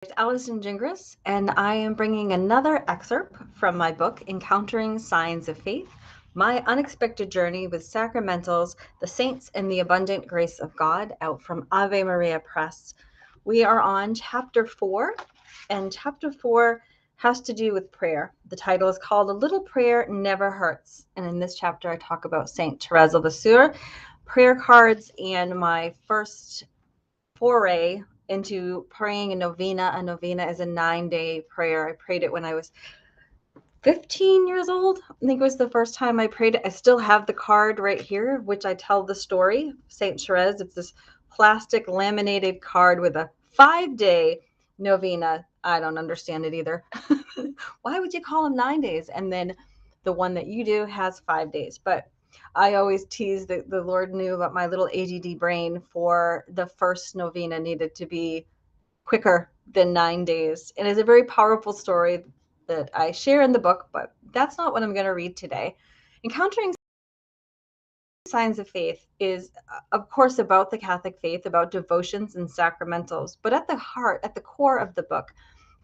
It's Alison Gingras, and I am bringing another excerpt from my book, Encountering Signs of Faith, My Unexpected Journey with Sacramentals, the Saints, and the Abundant Grace of God, out from Ave Maria Press. We are on chapter 4, and chapter 4 has to do with prayer. The title is called A Little Prayer Never Hurts, and in this chapter I talk about Saint Therese of Lisieux, prayer cards, and my first foray into praying a novena. A novena is a 9-day prayer. I prayed it when I was 15 years old. I think it was the first time I prayed it. I still have the card right here, which I tell the story. Saint Therese, it's this plastic laminated card with a 5-day novena. I don't understand it either. Why would you call them 9 days? And then the one that you do has 5 days. But I always tease that the Lord knew about my little ADD brain for the first novena needed to be quicker than 9 days. And it's a very powerful story that I share in the book, but that's not what I'm going to read today. Encountering Signs of Faith is, of course, about the Catholic faith, about devotions and sacramentals. But at the heart, at the core of the book,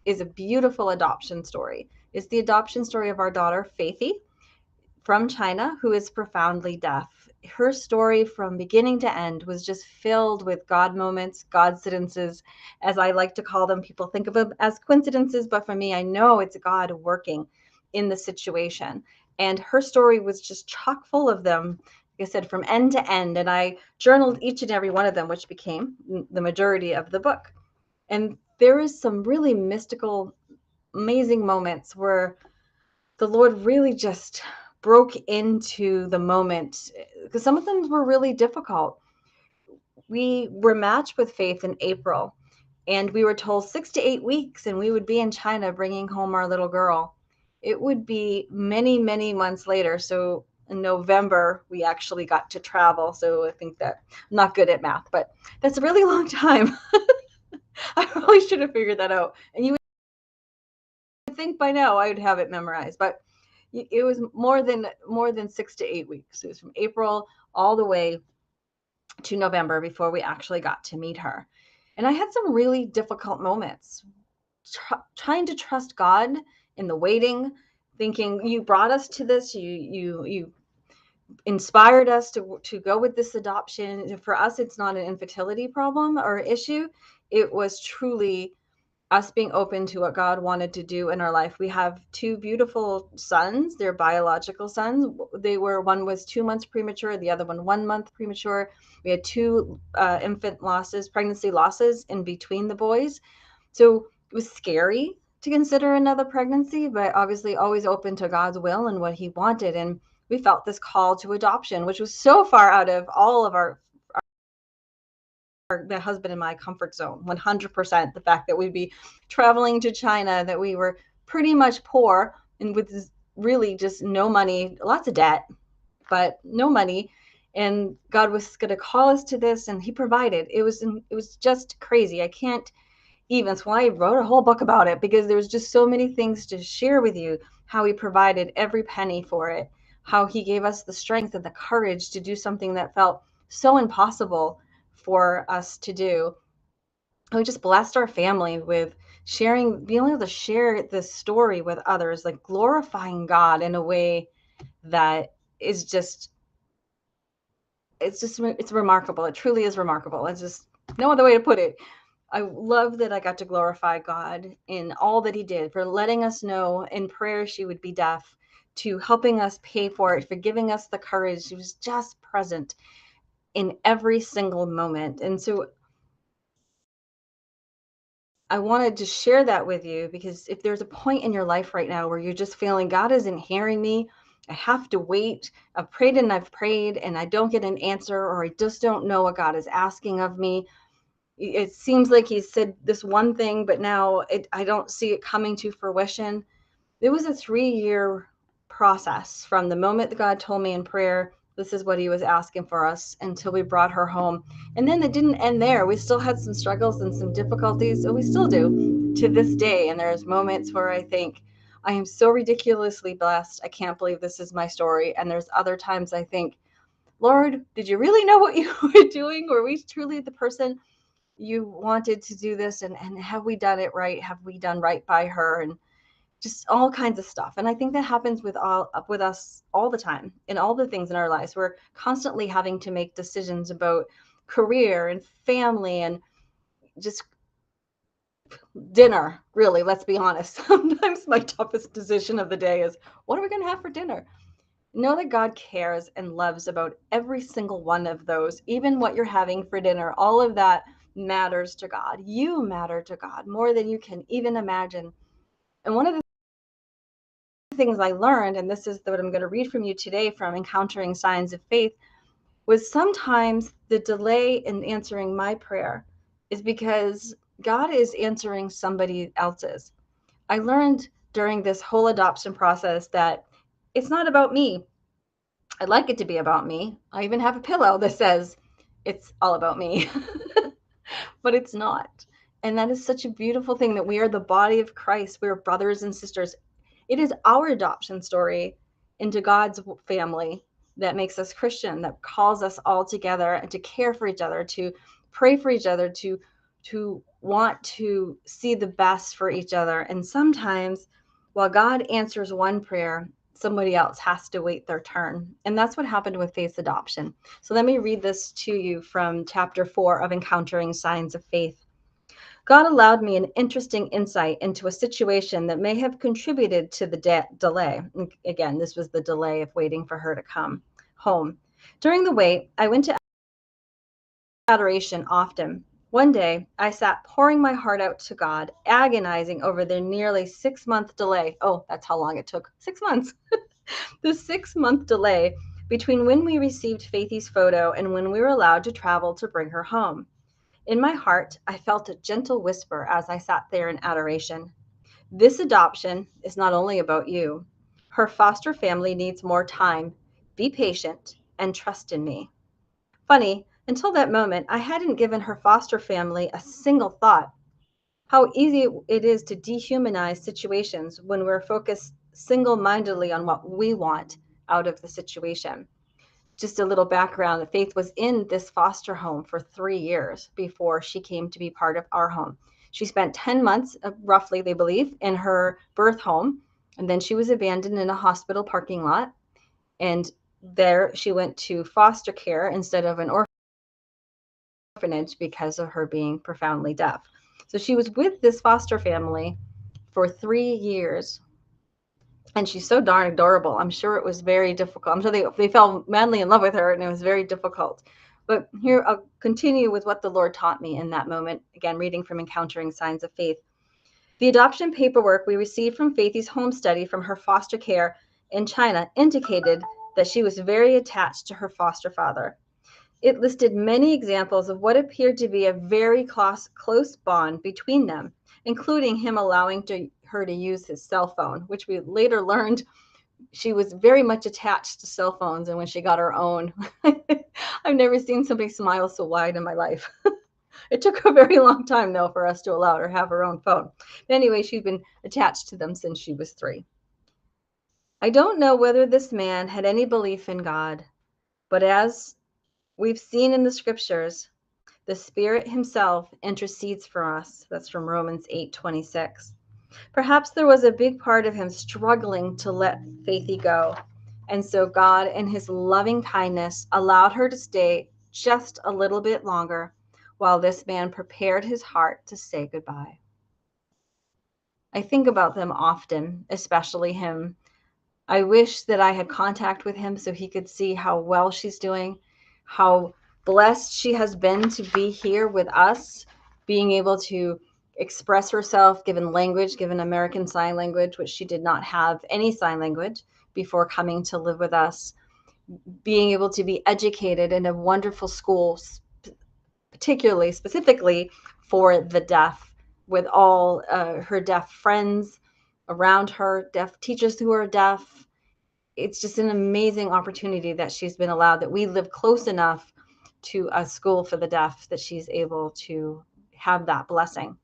is a beautiful adoption story. It's the adoption story of our daughter, Faithy, from China, who is profoundly deaf. Her story from beginning to end was just filled with God moments, Godcidences, as I like to call them. People think of them as coincidences, but for me, I know it's God working in the situation. And her story was just chock full of them, like I said, from end to end. And I journaled each and every one of them, which became the majority of the book. And there is some really mystical, amazing moments where the Lord really just broke into the moment, because some of them were really difficult. We were matched with Faith in April, and we were told 6 to 8 weeks, and we would be in China bringing home our little girl. It would be many, many months later. So in November, we actually got to travel. So I think that I'm not good at math, but that's a really long time. I probably should have figured that out. And you would think by now I would have it memorized, but it was more than 6 to 8 weeks. It was from April all the way to November before we actually got to meet her. And I had some really difficult moments trying to trust God in the waiting, thinking you brought us to this, you inspired us to go with this adoption. For us, it's not an infertility problem or issue. It was truly us being open to what God wanted to do in our life. We have two beautiful sons. They're biological sons. One was 2 months premature, the other 1 month premature. We had two pregnancy losses in between the boys. So it was scary to consider another pregnancy, but obviously always open to God's will and what he wanted. And we felt this call to adoption, which was so far out of all of my husband and my comfort zone. 100%. The fact that we'd be traveling to China, that we were pretty much poor and with really just no money, lots of debt, but no money. And God was going to call us to this, and he provided. It was just crazy. I can't even. That's why I wrote a whole book about it, because there was just so many things to share with you, how he provided every penny for it, how he gave us the strength and the courage to do something that felt so impossible for us to do. We just blessed our family with being able to share this story with others, like glorifying God in a way that is it's remarkable. It truly is remarkable. It's just no other way to put it. I love that I got to glorify God in all that he did, for letting us know in prayer she would be deaf, to helping us pay for it, for giving us the courage. She was just present in every single moment. And so I wanted to share that with you, because if there's a point in your life right now where you're just feeling God isn't hearing me, I have to wait. I've prayed and I don't get an answer, or I just don't know what God is asking of me. It seems like he said this one thing, but now I don't see it coming to fruition. It was a 3-year process from the moment that God told me in prayer, this is what he was asking for us, until we brought her home. And then it didn't end there. We still had some struggles and some difficulties, and we still do to this day. And there's moments where I think, I am so ridiculously blessed. I can't believe this is my story. And there's other times I think, Lord, did you really know what you were doing? Were we truly the person you wanted to do this, and have we done it right? Have we done right by her? And just all kinds of stuff. And I think that happens with us all the time in all the things in our lives. We're constantly having to make decisions about career and family and just dinner. Really, let's be honest. Sometimes my toughest decision of the day is, what are we going to have for dinner? Know that God cares and loves about every single one of those, even what you're having for dinner. All of that matters to God. You matter to God more than you can even imagine. And one of the things I learned, and this is what I'm going to read from you today from Encountering Signs of Faith, was sometimes the delay in answering my prayer is because God is answering somebody else's. I learned during this whole adoption process that it's not about me. I'd like it to be about me. I even have a pillow that says it's all about me, but it's not. And that is such a beautiful thing, that we are the body of Christ. We're brothers and sisters. It is our adoption story into God's family that makes us Christian, that calls us all together and to care for each other, to pray for each other, to want to see the best for each other. And sometimes while God answers one prayer, somebody else has to wait their turn. And that's what happened with Faith's adoption. So let me read this to you from chapter 4 of Encountering Signs of Faith. God allowed me an interesting insight into a situation that may have contributed to the delay. Again, this was the delay of waiting for her to come home. During the wait, I went to adoration often. One day, I sat pouring my heart out to God, agonizing over the nearly 6-month delay. Oh, that's how long it took. 6 months. The 6-month delay between when we received Faithy's photo and when we were allowed to travel to bring her home. In my heart, I felt a gentle whisper as I sat there in adoration. This adoption is not only about you. Her foster family needs more time. Be patient and trust in me. Funny, until that moment, I hadn't given her foster family a single thought. How easy it is to dehumanize situations when we're focused single-mindedly on what we want out of the situation. Just a little background, Faith was in this foster home for 3 years before she came to be part of our home. She spent 10 months, roughly, they believe, in her birth home, and then she was abandoned in a hospital parking lot. And there she went to foster care instead of an orphanage because of her being profoundly deaf. So she was with this foster family for 3 years. And she's so darn adorable. I'm sure it was very difficult. I'm sure they fell madly in love with her, and it was very difficult. But here, I'll continue with what the Lord taught me in that moment. Again, reading from Encountering Signs of Faith. The adoption paperwork we received from Faithy's home study from her foster care in China indicated that she was very attached to her foster father. It listed many examples of what appeared to be a very close bond between them, including him allowing her to use his cell phone, which we later learned she was very much attached to cell phones. And when she got her own, I've never seen somebody smile so wide in my life. It took a very long time, though, for us to allow her to have her own phone. But anyway, she'd been attached to them since she was 3. I don't know whether this man had any belief in God, but as we've seen in the scriptures, the Spirit himself intercedes for us. That's from Romans 8:26. Perhaps there was a big part of him struggling to let Faithy go. And so God, in his loving kindness, allowed her to stay just a little bit longer while this man prepared his heart to say goodbye. I think about them often, especially him. I wish that I had contact with him so he could see how well she's doing, how blessed she has been to be here with us, being able to express herself, given language, given American Sign Language, which she did not have any sign language before coming to live with us, being able to be educated in a wonderful school, specifically for the deaf, with all her deaf friends around her, deaf teachers who are deaf. It's just an amazing opportunity that she's been allowed, that we live close enough to a school for the deaf that she's able to have that blessing.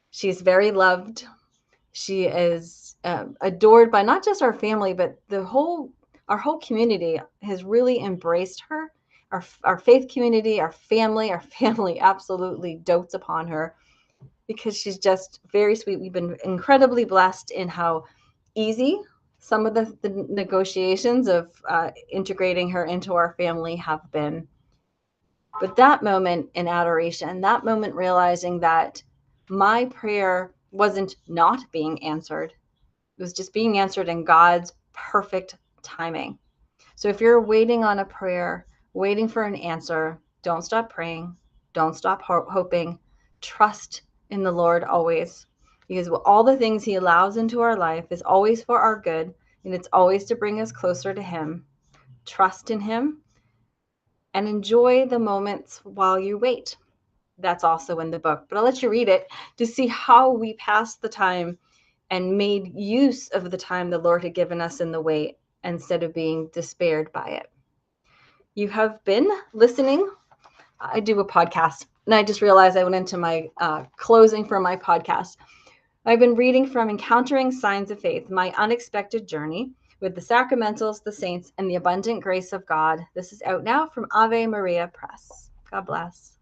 She's very loved. She is adored by not just our family, but our whole community has really embraced her. our faith community, our family absolutely dotes upon her because she's just very sweet. We've been incredibly blessed in how easy some of the negotiations of integrating her into our family have been. But that moment in adoration, that moment realizing that my prayer wasn't not being answered, it was just being answered in God's perfect timing. So if you're waiting on a prayer, waiting for an answer, don't stop praying. Don't stop hoping. Trust in the Lord always. Because all the things he allows into our life is always for our good, and it's always to bring us closer to him. Trust in him and enjoy the moments while you wait. That's also in the book, but I'll let you read it to see how we passed the time and made use of the time the Lord had given us in the wait instead of being despaired by it. You have been listening. I do a podcast, and I just realized I went into my closing for my podcast. I've been reading from Encountering Signs of Faith, My Unexpected Journey with the Sacramentals, the Saints, and the Abundant Grace of God. This is out now from Ave Maria Press. God bless.